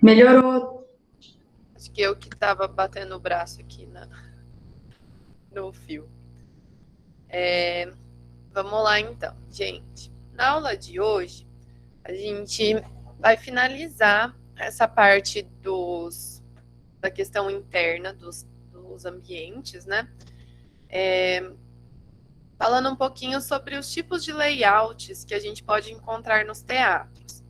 Melhorou. Acho que eu que estava batendo o braço aqui no fio. Vamos lá então, gente. Na aula de hoje, a gente vai finalizar essa parte da questão interna dos ambientes, né? Falando um pouquinho sobre os tipos de layouts que a gente pode encontrar nos teatros.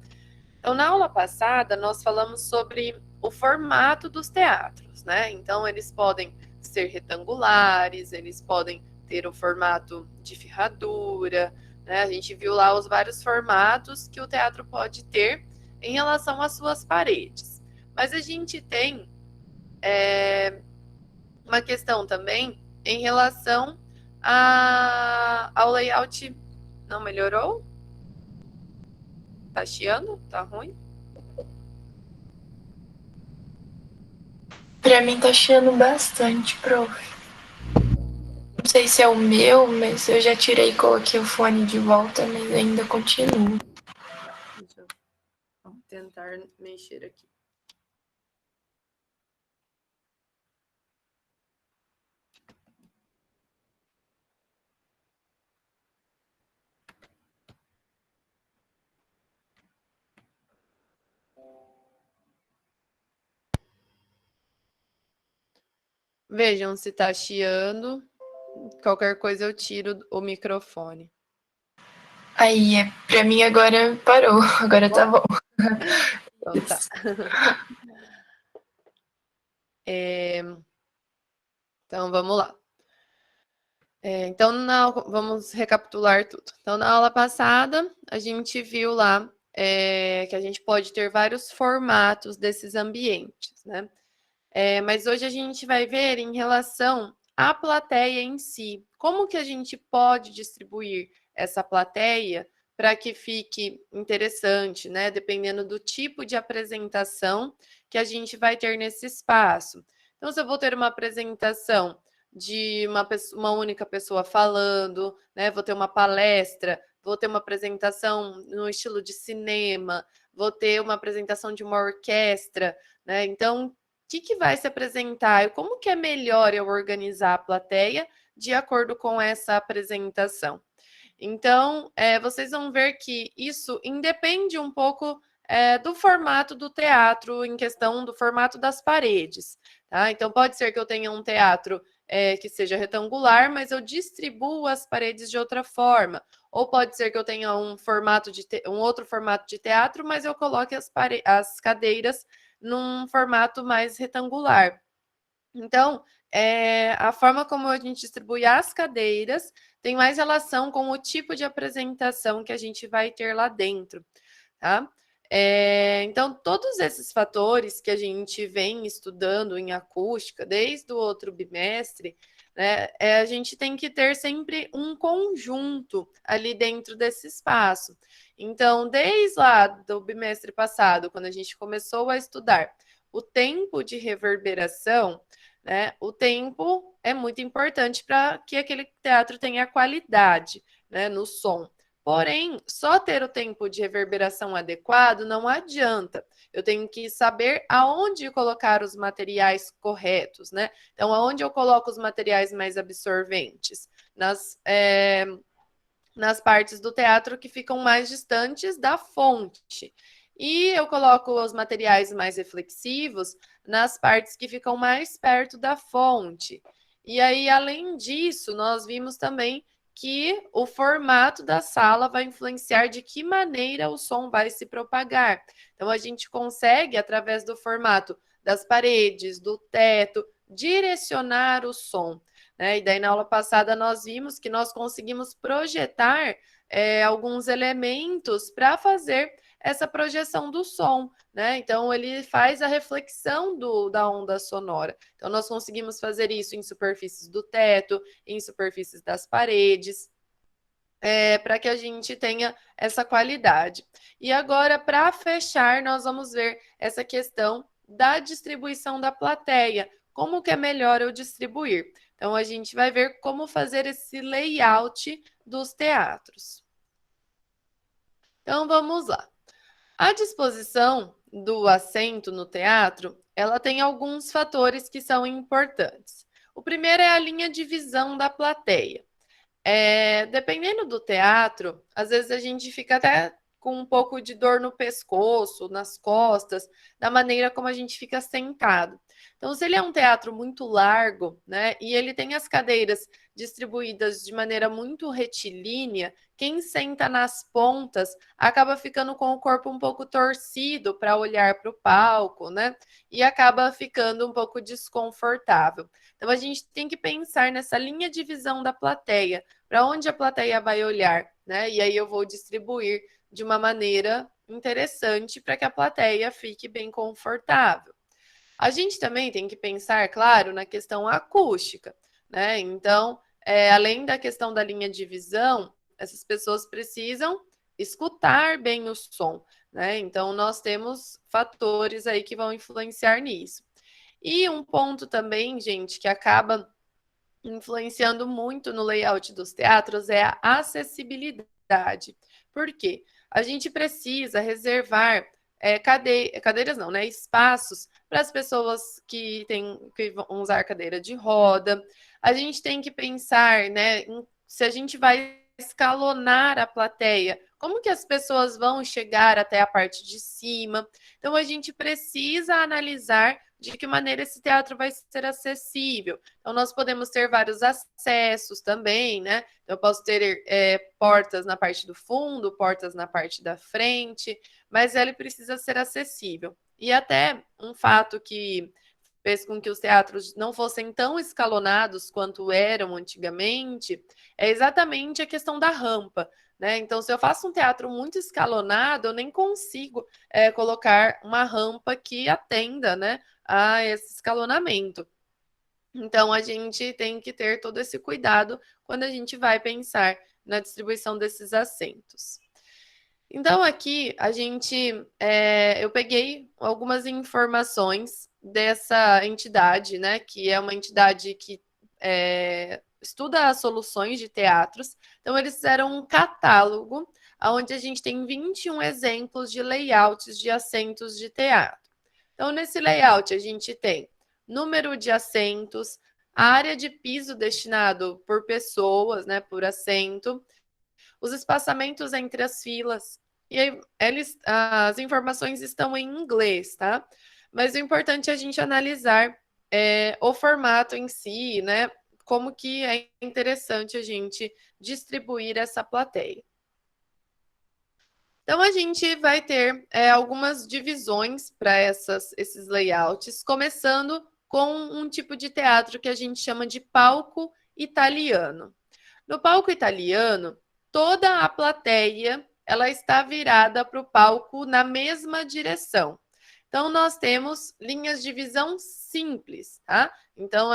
Então, na aula passada, nós falamos sobre o formato dos teatros, né? Então, eles podem ser retangulares, eles podem ter o formato de ferradura, né? A gente viu lá os vários formatos que o teatro pode ter em relação às suas paredes. Mas a gente tem uma questão também em relação ao layout. Não melhorou? Tá chiando? Tá ruim? Pra mim tá chiando bastante, prof. Não sei se é o meu, mas eu já tirei e coloquei o fone de volta, mas ainda continua. Deixa eu tentar mexer aqui. Vejam se tá chiando. Qualquer coisa eu tiro o microfone. Aí, pra mim agora parou, agora tá bom. Então tá. Então vamos lá. Então, vamos recapitular tudo. Então, na aula passada, a gente viu lá que a gente pode ter vários formatos desses ambientes, né? Mas hoje a gente vai ver em relação à plateia em si. Como que a gente pode distribuir essa plateia para que fique interessante, né? Dependendo do tipo de apresentação que a gente vai ter nesse espaço. Então, se eu vou ter uma apresentação de uma única pessoa falando, né? Vou ter uma palestra, vou ter uma apresentação no estilo de cinema, vou ter uma apresentação de uma orquestra, né? Então, que vai se apresentar e como que é melhor eu organizar a plateia de acordo com essa apresentação. Então, vocês vão ver que isso independe um pouco do formato do teatro, em questão do formato das paredes. Tá? Então, pode ser que eu tenha um teatro que seja retangular, mas eu distribuo as paredes de outra forma. Ou pode ser que eu tenha um outro formato de teatro, mas eu coloque as cadeiras num formato mais retangular. Então, a forma como a gente distribui as cadeiras tem mais relação com o tipo de apresentação que a gente vai ter lá dentro, tá? Então, todos esses fatores que a gente vem estudando em acústica desde o outro bimestre, né, a gente tem que ter sempre um conjunto ali dentro desse espaço. Então, desde lá do bimestre passado, quando a gente começou a estudar o tempo de reverberação, né, o tempo é muito importante para que aquele teatro tenha qualidade, né, no som. Porém, só ter o tempo de reverberação adequado não adianta. Eu tenho que saber aonde colocar os materiais corretos, né? Então, aonde eu coloco os materiais mais absorventes? Nas partes do teatro que ficam mais distantes da fonte. E eu coloco os materiais mais reflexivos nas partes que ficam mais perto da fonte. E aí, além disso, nós vimos também que o formato da sala vai influenciar de que maneira o som vai se propagar. Então, a gente consegue, através do formato das paredes, do teto, direcionar o som, né? E daí, na aula passada, nós vimos que nós conseguimos projetar alguns elementos para fazer essa projeção do som, né? Então, ele faz a reflexão da onda sonora. Então, nós conseguimos fazer isso em superfícies do teto, em superfícies das paredes, para que a gente tenha essa qualidade. E agora, para fechar, nós vamos ver essa questão da distribuição da plateia. Como que é melhor eu distribuir? Então, a gente vai ver como fazer esse layout dos teatros. Então, vamos lá. A disposição do assento no teatro, ela tem alguns fatores que são importantes. O primeiro é a linha de visão da plateia. Dependendo do teatro, às vezes a gente fica até com um pouco de dor no pescoço, nas costas, da maneira como a gente fica sentado. Então, se ele é um teatro muito largo, né, e ele tem as cadeiras distribuídas de maneira muito retilínea, quem senta nas pontas acaba ficando com o corpo um pouco torcido para olhar para o palco, né, e acaba ficando um pouco desconfortável. Então, a gente tem que pensar nessa linha de visão da plateia, para onde a plateia vai olhar, né? E aí eu vou distribuir de uma maneira interessante para que a plateia fique bem confortável. A gente também tem que pensar, claro, na questão acústica, né? Então, além da questão da linha de visão, essas pessoas precisam escutar bem o som, né? Então, nós temos fatores aí que vão influenciar nisso. E um ponto também, gente, que acaba influenciando muito no layout dos teatros é a acessibilidade. Por quê? A gente precisa reservar cadeiras não, né? Espaços para as pessoas que vão usar cadeira de roda. A gente tem que pensar, né, se a gente vai escalonar a plateia, como que as pessoas vão chegar até a parte de cima. Então a gente precisa analisar de que maneira esse teatro vai ser acessível. Então, nós podemos ter vários acessos também, né? Eu posso ter portas na parte do fundo, portas na parte da frente, mas ele precisa ser acessível. E até um fato que fez com que os teatros não fossem tão escalonados quanto eram antigamente é exatamente a questão da rampa. Né? Então, se eu faço um teatro muito escalonado, eu nem consigo colocar uma rampa que atenda, né, a esse escalonamento. Então, a gente tem que ter todo esse cuidado quando a gente vai pensar na distribuição desses assentos. Então, aqui eu peguei algumas informações dessa entidade, né? Que é uma entidade que estuda as soluções de teatros. Então, eles fizeram um catálogo onde a gente tem 21 exemplos de layouts de assentos de teatro. Então, nesse layout, a gente tem número de assentos, área de piso destinado por pessoas, né, por assento, os espaçamentos entre as filas. E aí, as informações estão em inglês, tá? Mas o importante é a gente analisar o formato em si, né? Como que é interessante a gente distribuir essa plateia. Então, a gente vai ter algumas divisões para esses layouts, começando com um tipo de teatro que a gente chama de palco italiano. No palco italiano, toda a plateia ela está virada para o palco na mesma direção. Então, nós temos linhas de visão simples, tá? Então,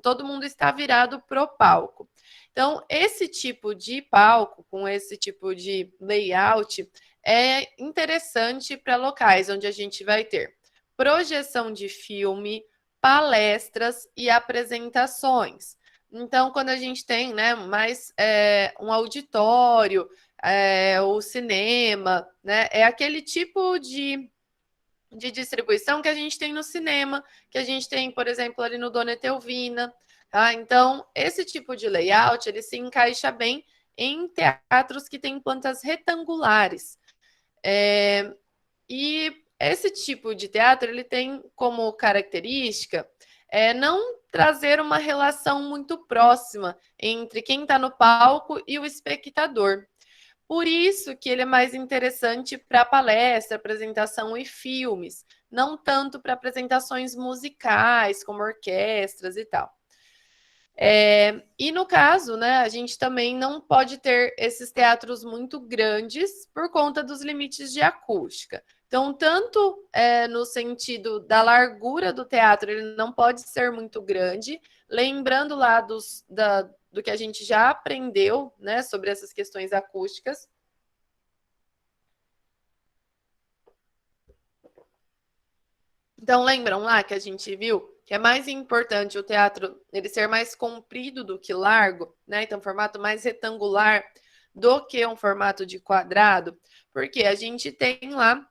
todo mundo está virado para o palco. Então, esse tipo de palco, com esse tipo de layout, é interessante para locais onde a gente vai ter projeção de filme, palestras e apresentações. Então, quando a gente tem, né, mais um auditório, o cinema, né, é aquele tipo de distribuição que a gente tem no cinema, que a gente tem, por exemplo, ali no Dona Etelvina. Tá? Então, esse tipo de layout, ele se encaixa bem em teatros que têm plantas retangulares. E esse tipo de teatro, ele tem como característica não trazer uma relação muito próxima entre quem está no palco e o espectador. Por isso que ele é mais interessante para palestra, apresentação e filmes, não tanto para apresentações musicais, como orquestras e tal. E no caso, né, a gente também não pode ter esses teatros muito grandes por conta dos limites de acústica. Então, tanto no sentido da largura do teatro, ele não pode ser muito grande, lembrando lá do que a gente já aprendeu, né, sobre essas questões acústicas. Então, lembram lá que a gente viu que é mais importante o teatro ele ser mais comprido do que largo, né? Então, formato mais retangular do que um formato de quadrado, porque a gente tem lá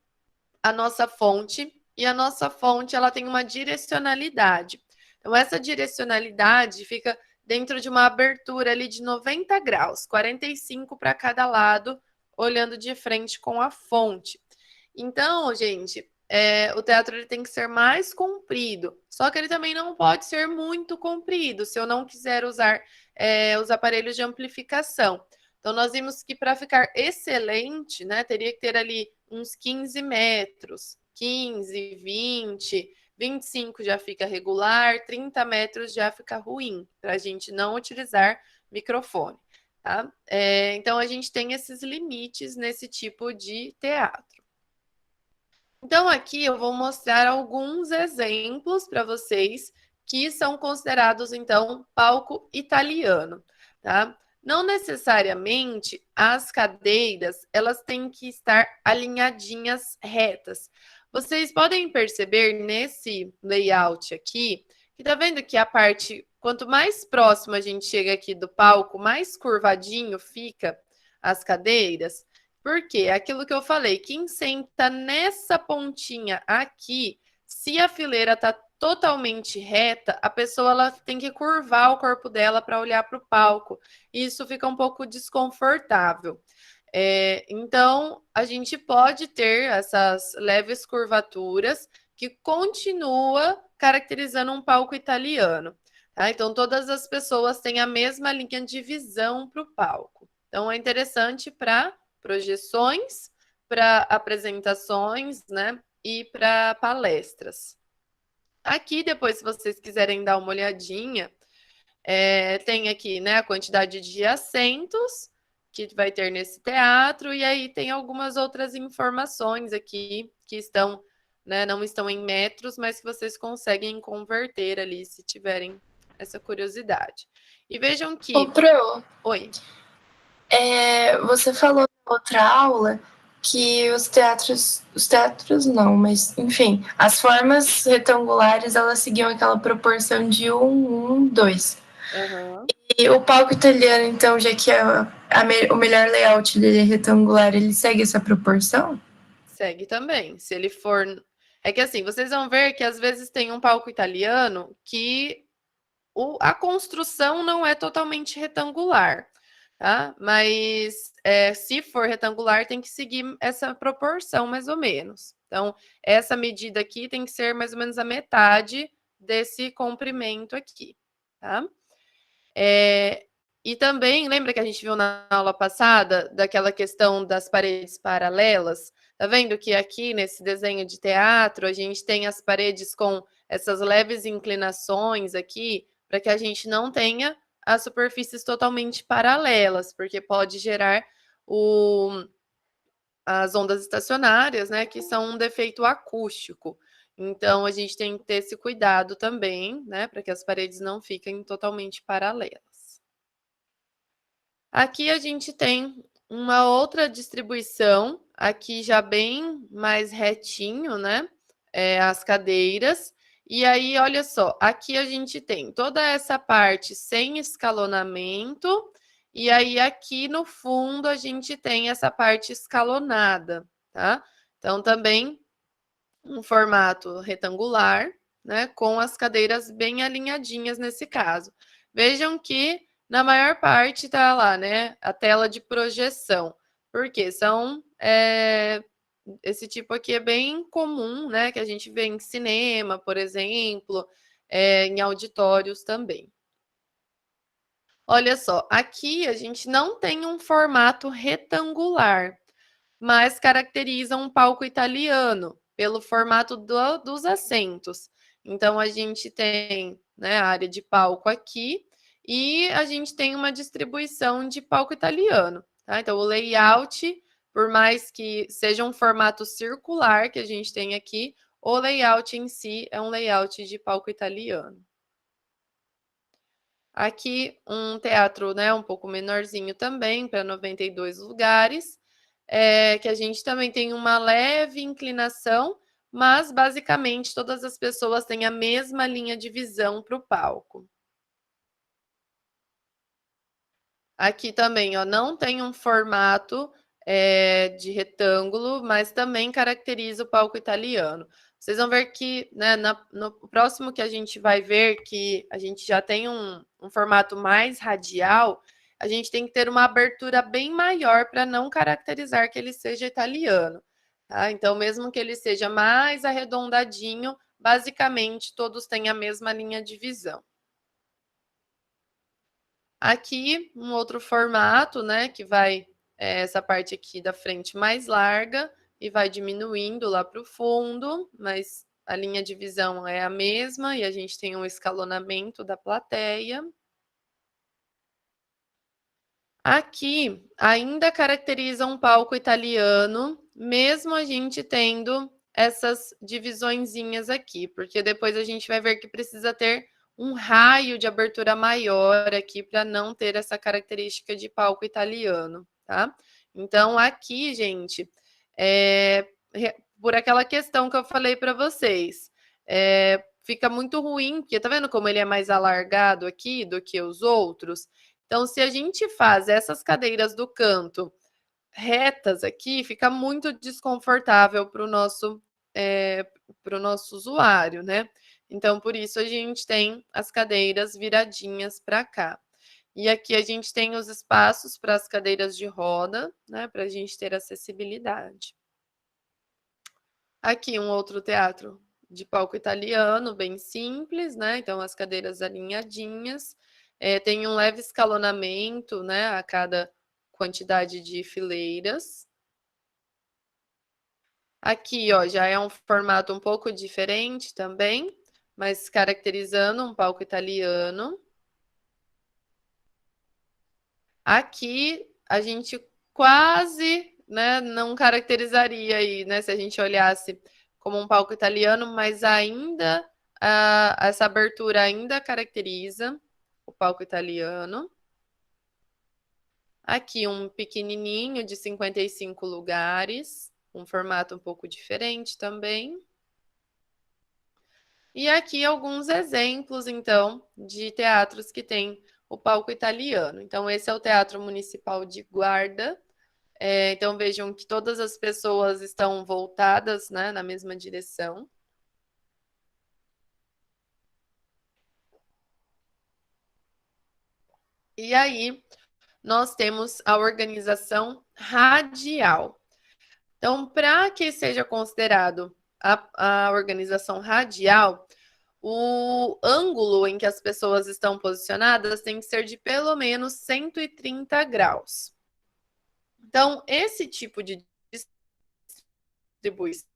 a nossa fonte, e a nossa fonte ela tem uma direcionalidade. Então, essa direcionalidade fica dentro de uma abertura ali de 90 graus, 45 para cada lado, olhando de frente com a fonte. Então, gente, o teatro ele tem que ser mais comprido, só que ele também não pode ser muito comprido, se eu não quiser usar os aparelhos de amplificação. Então, nós vimos que para ficar excelente, né, teria que ter ali uns 15 metros, 15, 20, 25 já fica regular, 30 metros já fica ruim, para a gente não utilizar microfone. Tá? Então, a gente tem esses limites nesse tipo de teatro. Então, aqui eu vou mostrar alguns exemplos para vocês que são considerados, então, palco italiano, tá? Não necessariamente as cadeiras, elas têm que estar alinhadinhas retas. Vocês podem perceber nesse layout aqui, que tá vendo que a parte, quanto mais próximo a gente chega aqui do palco, mais curvadinho fica as cadeiras. Por quê? Aquilo que eu falei, quem senta nessa pontinha aqui, se a fileira tá totalmente reta, a pessoa ela tem que curvar o corpo dela para olhar para o palco. E isso fica um pouco desconfortável. Então, a gente pode ter essas leves curvaturas que continua caracterizando um palco italiano. Tá? Então, todas as pessoas têm a mesma linha de visão para o palco. Então, é interessante para projeções, para apresentações, né? E para palestras. Aqui, depois, se vocês quiserem dar uma olhadinha, tem aqui, né, a quantidade de assentos que vai ter nesse teatro, e aí tem algumas outras informações aqui que estão, né, não estão em metros, mas que vocês conseguem converter ali, se tiverem essa curiosidade. E vejam que... Ô, Pro, Oi. Você falou na outra aula que os teatros não, mas enfim, as formas retangulares elas seguiam aquela proporção de 1:2. Uhum. E o palco italiano, então, já que o melhor layout dele é retangular, ele segue essa proporção? Segue também. Se ele for... É que assim, vocês vão ver que às vezes tem um palco italiano que a construção não é totalmente retangular, tá? Mas se for retangular, tem que seguir essa proporção, mais ou menos. Então, essa medida aqui tem que ser mais ou menos a metade desse comprimento aqui, tá? E também, lembra que a gente viu na aula passada daquela questão das paredes paralelas? Tá vendo que aqui nesse desenho de teatro a gente tem as paredes com essas leves inclinações aqui, para que a gente não tenha as superfícies totalmente paralelas, porque pode gerar as ondas estacionárias, né, que são um defeito acústico. Então, a gente tem que ter esse cuidado também, né, para que as paredes não fiquem totalmente paralelas. Aqui a gente tem uma outra distribuição, aqui já bem mais retinho, né? As cadeiras. E aí, olha só, aqui a gente tem toda essa parte sem escalonamento, e aí aqui no fundo a gente tem essa parte escalonada, tá? Então, também um formato retangular, né? Com as cadeiras bem alinhadinhas nesse caso. Vejam que na maior parte está lá, né? A tela de projeção. Porque são... esse tipo aqui é bem comum, né? Que a gente vê em cinema, por exemplo, em auditórios também. Olha só, aqui a gente não tem um formato retangular, mas caracteriza um palco italiano pelo formato dos assentos. Então, a gente tem, né, a área de palco aqui e a gente tem uma distribuição de palco italiano. Tá? Então, o layout, por mais que seja um formato circular que a gente tem aqui, o layout em si é um layout de palco italiano. Aqui, um teatro, né, um pouco menorzinho também, para 92 lugares, que a gente também tem uma leve inclinação, mas basicamente todas as pessoas têm a mesma linha de visão para o palco. Aqui também, ó, não tem um formato de retângulo, mas também caracteriza o palco italiano. Vocês vão ver que, né, no próximo que a gente vai ver, que a gente já tem um formato mais radial, a gente tem que ter uma abertura bem maior para não caracterizar que ele seja italiano. Tá? Então, mesmo que ele seja mais arredondadinho, basicamente todos têm a mesma linha de visão. Aqui, um outro formato, né, que vai essa parte aqui da frente mais larga e vai diminuindo lá para o fundo, mas a linha de visão é a mesma e a gente tem um escalonamento da plateia. Aqui ainda caracteriza um palco italiano, mesmo a gente tendo essas divisõezinhas aqui, porque depois a gente vai ver que precisa ter um raio de abertura maior aqui para não ter essa característica de palco italiano, tá? Então, aqui, gente, por aquela questão que eu falei para vocês, fica muito ruim, porque tá vendo como ele é mais alargado aqui do que os outros? Então, se a gente faz essas cadeiras do canto retas aqui, fica muito desconfortável para o nosso usuário, né? Então, por isso a gente tem as cadeiras viradinhas para cá. E aqui a gente tem os espaços para as cadeiras de roda, né? Para a gente ter acessibilidade. Aqui um outro teatro de palco italiano, bem simples, né? Então, as cadeiras alinhadinhas. Tem um leve escalonamento, né? A cada quantidade de fileiras. Aqui, ó, já é um formato um pouco diferente também, mas caracterizando um palco italiano. Aqui a gente quase, né, não caracterizaria aí, né, se a gente olhasse como um palco italiano, mas ainda essa abertura ainda caracteriza o palco italiano. Aqui um pequenininho de 55 lugares, um formato um pouco diferente também. E aqui alguns exemplos, então, de teatros que têm o palco italiano. Então, esse é o Teatro Municipal de Guarda. Então, vejam que todas as pessoas estão voltadas, né, na mesma direção. E aí, nós temos a organização radial. Então, para que seja considerado a organização radial, o ângulo em que as pessoas estão posicionadas tem que ser de pelo menos 130 graus. Então, esse tipo de distribuição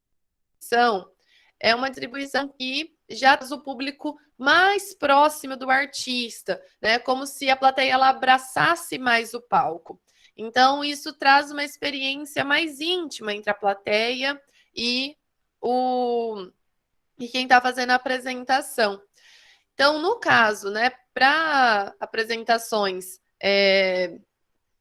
é uma distribuição que já traz o público mais próximo do artista, né? Como se a plateia ela abraçasse mais o palco. Então, isso traz uma experiência mais íntima entre a plateia e quem está fazendo a apresentação. Então, no caso, né, para apresentações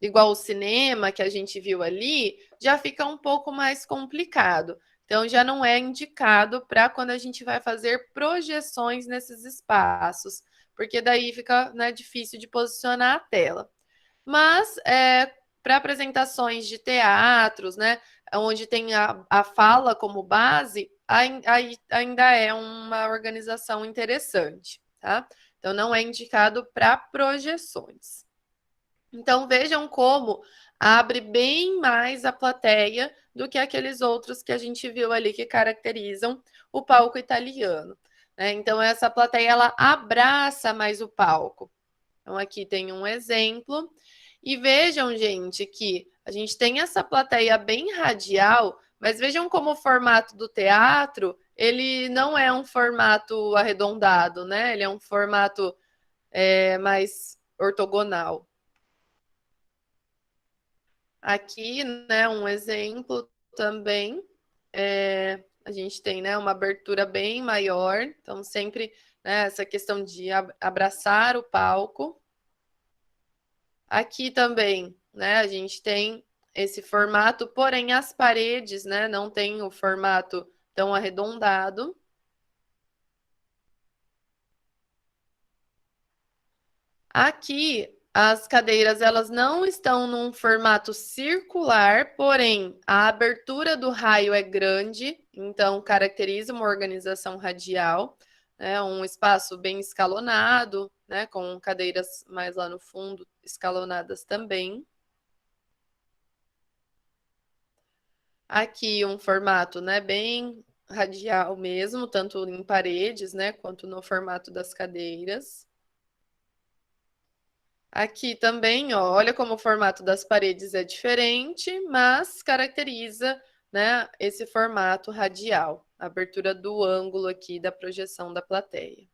igual o cinema que a gente viu ali, já fica um pouco mais complicado. Então, já não é indicado para quando a gente vai fazer projeções nesses espaços, porque daí fica, né, difícil de posicionar a tela. Mas, para apresentações de teatros, né, onde tem a fala como base, ainda é uma organização interessante, tá? Então, não é indicado para projeções. Então, vejam como abre bem mais a plateia do que aqueles outros que a gente viu ali que caracterizam o palco italiano, né? Então, essa plateia, ela abraça mais o palco. Então, aqui tem um exemplo. E vejam, gente, que a gente tem essa plateia bem radial, mas vejam como o formato do teatro, ele não é um formato arredondado, né? Ele é um formato mais ortogonal. Aqui, né, um exemplo também, a gente tem, né, uma abertura bem maior, então sempre, né, essa questão de abraçar o palco. Aqui também, né, a gente tem esse formato, porém as paredes, né, não tem o formato tão arredondado. Aqui as cadeiras elas não estão num formato circular, porém a abertura do raio é grande, então caracteriza uma organização radial, né, um espaço bem escalonado, né, com cadeiras mais lá no fundo escalonadas também. Aqui um formato, né, bem radial mesmo, tanto em paredes, né, quanto no formato das cadeiras. Aqui também, ó, olha como o formato das paredes é diferente, mas caracteriza, né, esse formato radial, a abertura do ângulo aqui da projeção da plateia.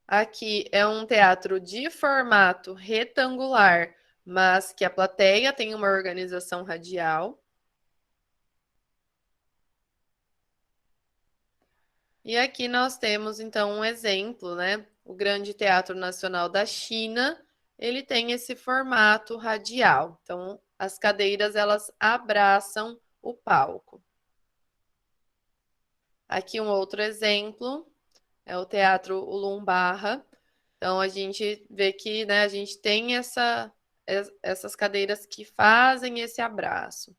Aqui é um teatro de formato retangular, mas que a plateia tem uma organização radial. E aqui nós temos, então, um exemplo, né? O Grande Teatro Nacional da China, ele tem esse formato radial. Então, as cadeiras, elas abraçam o palco. Aqui um outro exemplo, é o Teatro Ulumbarra. Então, a gente vê que, né, a gente tem essas cadeiras que fazem esse abraço.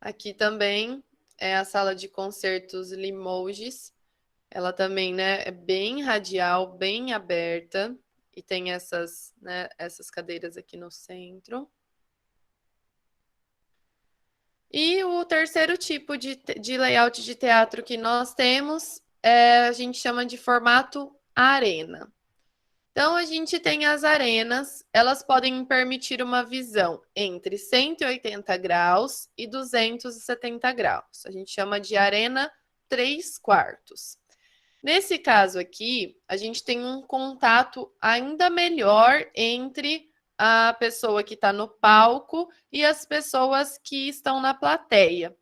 Aqui também é a sala de concertos Limoges. Ela também, né, é bem radial, bem aberta e tem essas, né, essas cadeiras aqui no centro. E o terceiro tipo de layout de teatro que nós temos a gente chama de formato arena. Então, a gente tem as arenas, elas podem permitir uma visão entre 180 graus e 270 graus. A gente chama de arena 3/4. Nesse caso aqui, a gente tem um contato ainda melhor entre a pessoa que está no palco e as pessoas que estão na plateia.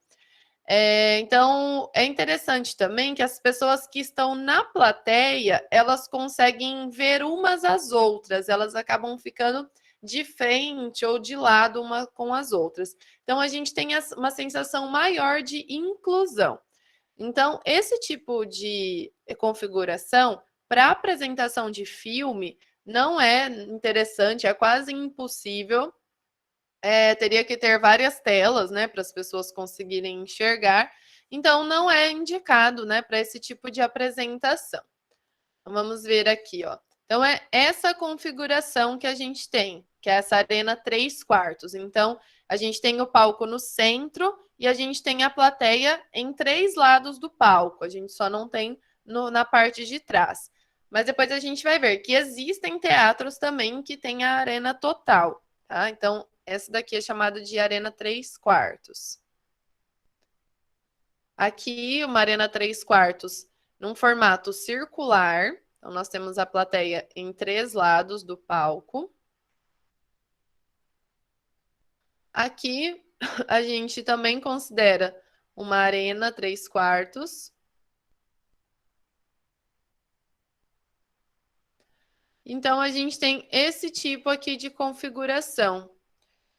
Então, é interessante também que as pessoas que estão na plateia, elas conseguem ver umas às outras, elas acabam ficando de frente ou de lado uma com as outras. Então, a gente tem uma sensação maior de inclusão. Então, esse tipo de configuração para apresentação de filme não é interessante, é quase impossível. Teria que ter várias telas, né, para as pessoas conseguirem enxergar. Então, não é indicado, né, para esse tipo de apresentação. Então, vamos ver aqui, ó. Então, é essa configuração que a gente tem, que é essa arena 3/4. Então, a gente tem o palco no centro e a gente tem a plateia em 3 lados do palco. A gente só não tem na parte de trás. Mas depois a gente vai ver que existem teatros também que tem a arena total, tá? Então, essa daqui é chamada de arena 3/4. Aqui, uma arena 3/4 num formato circular. Então, nós temos a plateia em 3 lados do palco. Aqui, a gente também considera uma arena 3/4. Então, a gente tem esse tipo aqui de configuração.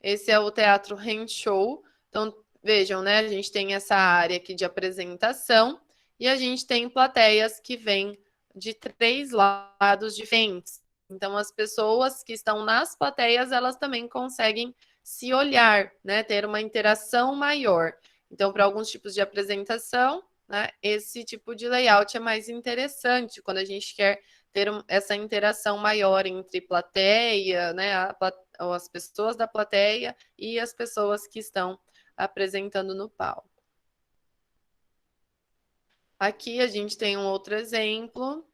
Esse é o Teatro Renshow. Então, vejam, né? A gente tem essa área aqui de apresentação e a gente tem plateias que vêm de 3 lados diferentes. Então, as pessoas que estão nas plateias, elas também conseguem se olhar, né? Ter uma interação maior. Então, para alguns tipos de apresentação, né, esse tipo de layout é mais interessante quando a gente quer ter essa interação maior entre plateia, né, as pessoas da plateia e as pessoas que estão apresentando no palco. Aqui a gente tem um outro exemplo.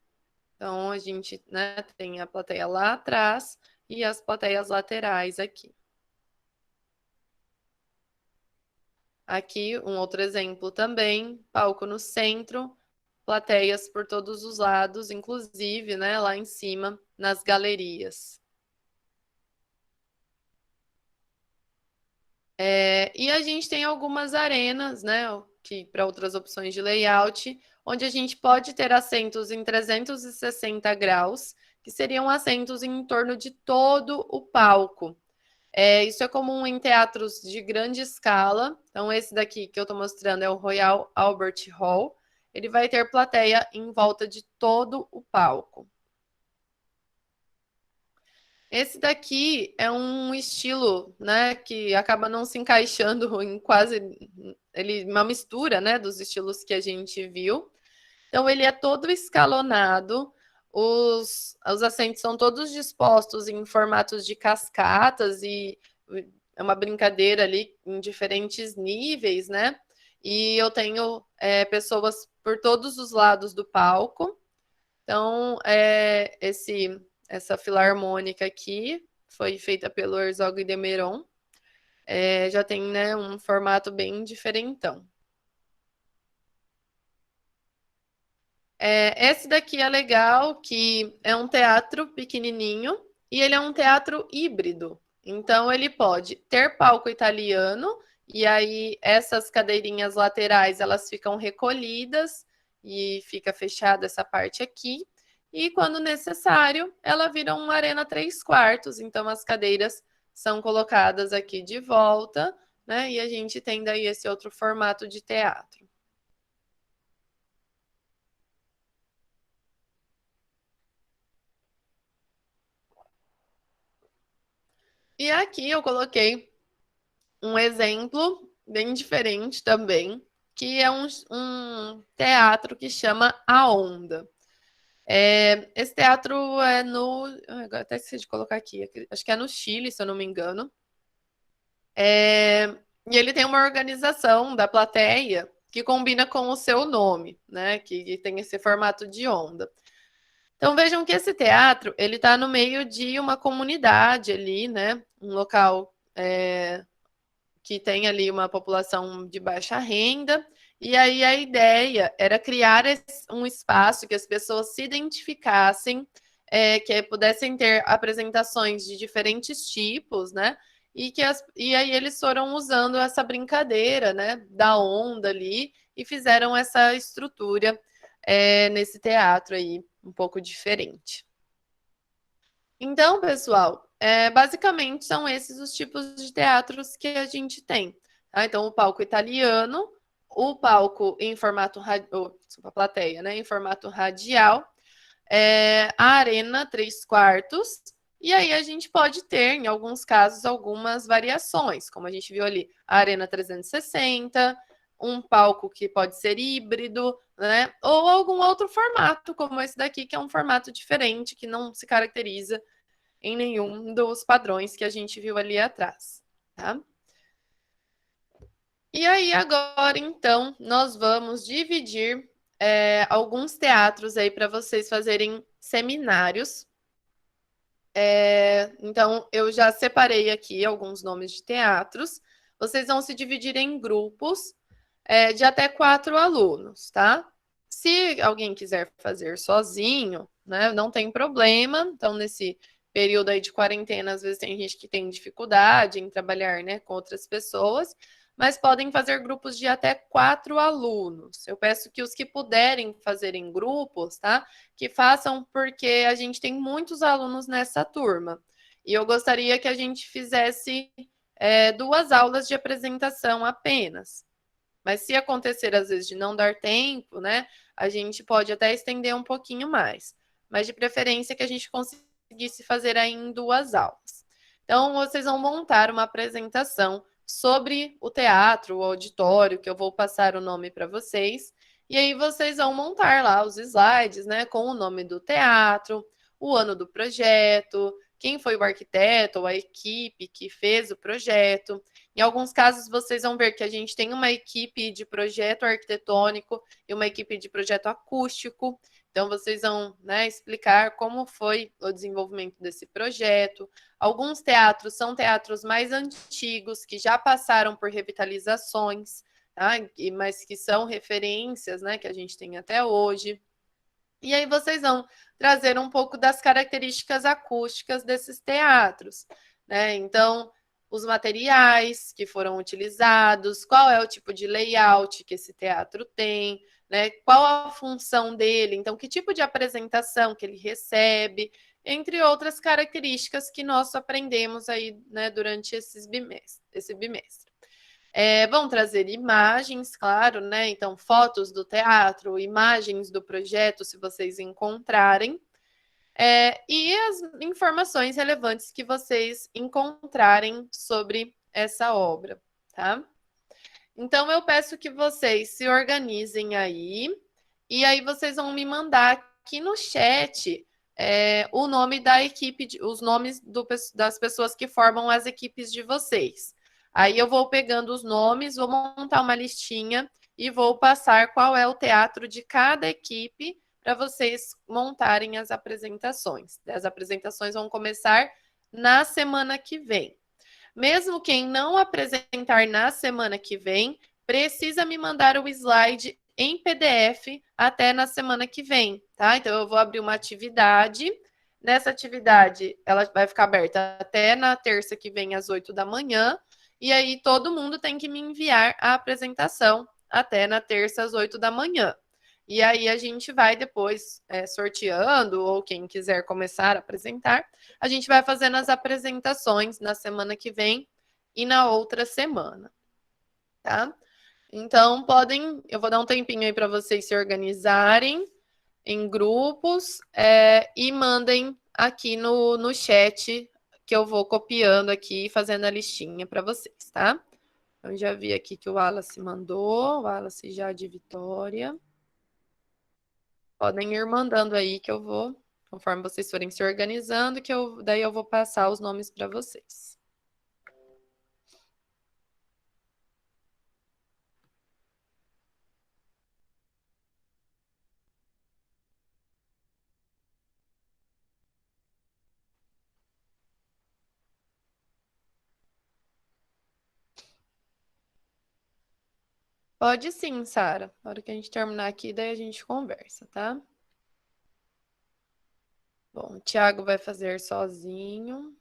Então, a gente, né, tem a plateia lá atrás e as plateias laterais aqui. Aqui um outro exemplo também, palco no centro, plateias por todos os lados, inclusive, né, lá em cima, nas galerias. E a gente tem algumas arenas, né, que para outras opções de layout, onde a gente pode ter assentos em 360 graus, que seriam assentos em torno de todo o palco. Isso é comum em teatros de grande escala. Então, esse daqui que eu estou mostrando é o Royal Albert Hall. ele vai ter plateia em volta de todo o palco. Esse daqui é um estilo, né, que acaba não se encaixando em quase uma mistura, né, dos estilos que a gente viu. Então ele é todo escalonado, os assentos são todos dispostos em formatos de cascatas e é uma brincadeira ali em diferentes níveis, né? E eu tenho pessoas por todos os lados do palco. Então, essa filarmônica aqui foi feita pelo Herzog de Meuron. Já tem, né, um formato bem diferentão. Esse daqui é legal, que é um teatro pequenininho e ele é um teatro híbrido. Então, ele pode ter palco italiano e aí essas cadeirinhas laterais, elas ficam recolhidas e fica fechada essa parte aqui. E quando necessário, ela vira uma arena 3/4. Então, as cadeiras são colocadas aqui de volta, né? E a gente tem daí esse outro formato de teatro. E aqui eu coloquei um exemplo bem diferente também, que é um teatro que chama A Onda. Esse teatro é no... Agora até esqueci de colocar aqui. Acho que é no Chile, se eu não me engano. E ele tem uma organização da plateia que combina com o seu nome, né? Que tem esse formato de onda. Então vejam que esse teatro ele está no meio de uma comunidade ali, né? Um local que tem ali uma população de baixa renda. E aí a ideia era criar um espaço que as pessoas se identificassem, que pudessem ter apresentações de diferentes tipos, né? E aí eles foram usando essa brincadeira, né, da onda ali e fizeram essa estrutura nesse teatro aí, um pouco diferente. Então, pessoal, basicamente são esses os tipos de teatros que a gente tem. Tá? Então, o palco italiano, o palco em formato desculpa, plateia, né? Em formato radial, a arena 3/4, e aí a gente pode ter, em alguns casos, algumas variações, como a gente viu ali, a arena 360, um palco que pode ser híbrido, né? Ou algum outro formato, como esse daqui, que é um formato diferente, que não se caracteriza em nenhum dos padrões que a gente viu ali atrás, tá? E aí, agora, então, nós vamos dividir alguns teatros aí para vocês fazerem seminários. Então, eu já separei aqui alguns nomes de teatros. Vocês vão se dividir em grupos de até 4 alunos, tá? Se alguém quiser fazer sozinho, né, não tem problema. Então, nesse período aí de quarentena, às vezes tem gente que tem dificuldade em trabalhar, né, com outras pessoas, mas podem fazer grupos de até 4 alunos. Eu peço que os que puderem fazer em grupos, tá, que façam, porque a gente tem muitos alunos nessa turma. E eu gostaria que a gente fizesse 2 aulas de apresentação apenas. Mas se acontecer, às vezes, de não dar tempo, né, a gente pode até estender um pouquinho mais. Mas, de preferência, que a gente conseguisse fazer aí em 2 aulas. Então, vocês vão montar uma apresentação sobre o teatro, o auditório, que eu vou passar o nome para vocês. E aí vocês vão montar lá os slides, né, com o nome do teatro, o ano do projeto, quem foi o arquiteto ou a equipe que fez o projeto. Em alguns casos, vocês vão ver que a gente tem uma equipe de projeto arquitetônico e uma equipe de projeto acústico. Então, vocês vão, né, explicar como foi o desenvolvimento desse projeto. Alguns teatros são teatros mais antigos, que já passaram por revitalizações, tá? Mas que são referências, né, que a gente tem até hoje. E aí vocês vão trazer um pouco das características acústicas desses teatros, né? Então, os materiais que foram utilizados, qual é o tipo de layout que esse teatro tem, né? Qual a função dele, então, que tipo de apresentação que ele recebe, entre outras características que nós aprendemos aí, né, durante esse bimestre. Vão trazer imagens, claro, né? Então, fotos do teatro, imagens do projeto, se vocês encontrarem, e as informações relevantes que vocês encontrarem sobre essa obra, tá? Então, eu peço que vocês se organizem aí, e aí vocês vão me mandar aqui no chat o nome da equipe, os nomes das pessoas que formam as equipes de vocês. Aí eu vou pegando os nomes, vou montar uma listinha e vou passar qual é o teatro de cada equipe para vocês montarem as apresentações. As apresentações vão começar na semana que vem. Mesmo quem não apresentar na semana que vem, precisa me mandar o slide em PDF até na semana que vem, tá? Então, eu vou abrir uma atividade. Nessa atividade, ela vai ficar aberta até na terça que vem, às 8 da manhã. E aí, todo mundo tem que me enviar a apresentação até na terça, às 8 da manhã. E aí, a gente vai depois sorteando, ou quem quiser começar a apresentar, a gente vai fazendo as apresentações na semana que vem e na outra semana, tá? Então, eu vou dar um tempinho aí para vocês se organizarem em grupos e mandem aqui no chat, que eu vou copiando aqui e fazendo a listinha para vocês, tá? Eu já vi aqui que o Wallace mandou, o Wallace já de Vitória. Podem ir mandando aí que eu vou, conforme vocês forem se organizando, daí eu vou passar os nomes para vocês. Pode sim, Sara. Na hora que a gente terminar aqui, daí a gente conversa, tá? Bom, o Thiago vai fazer sozinho.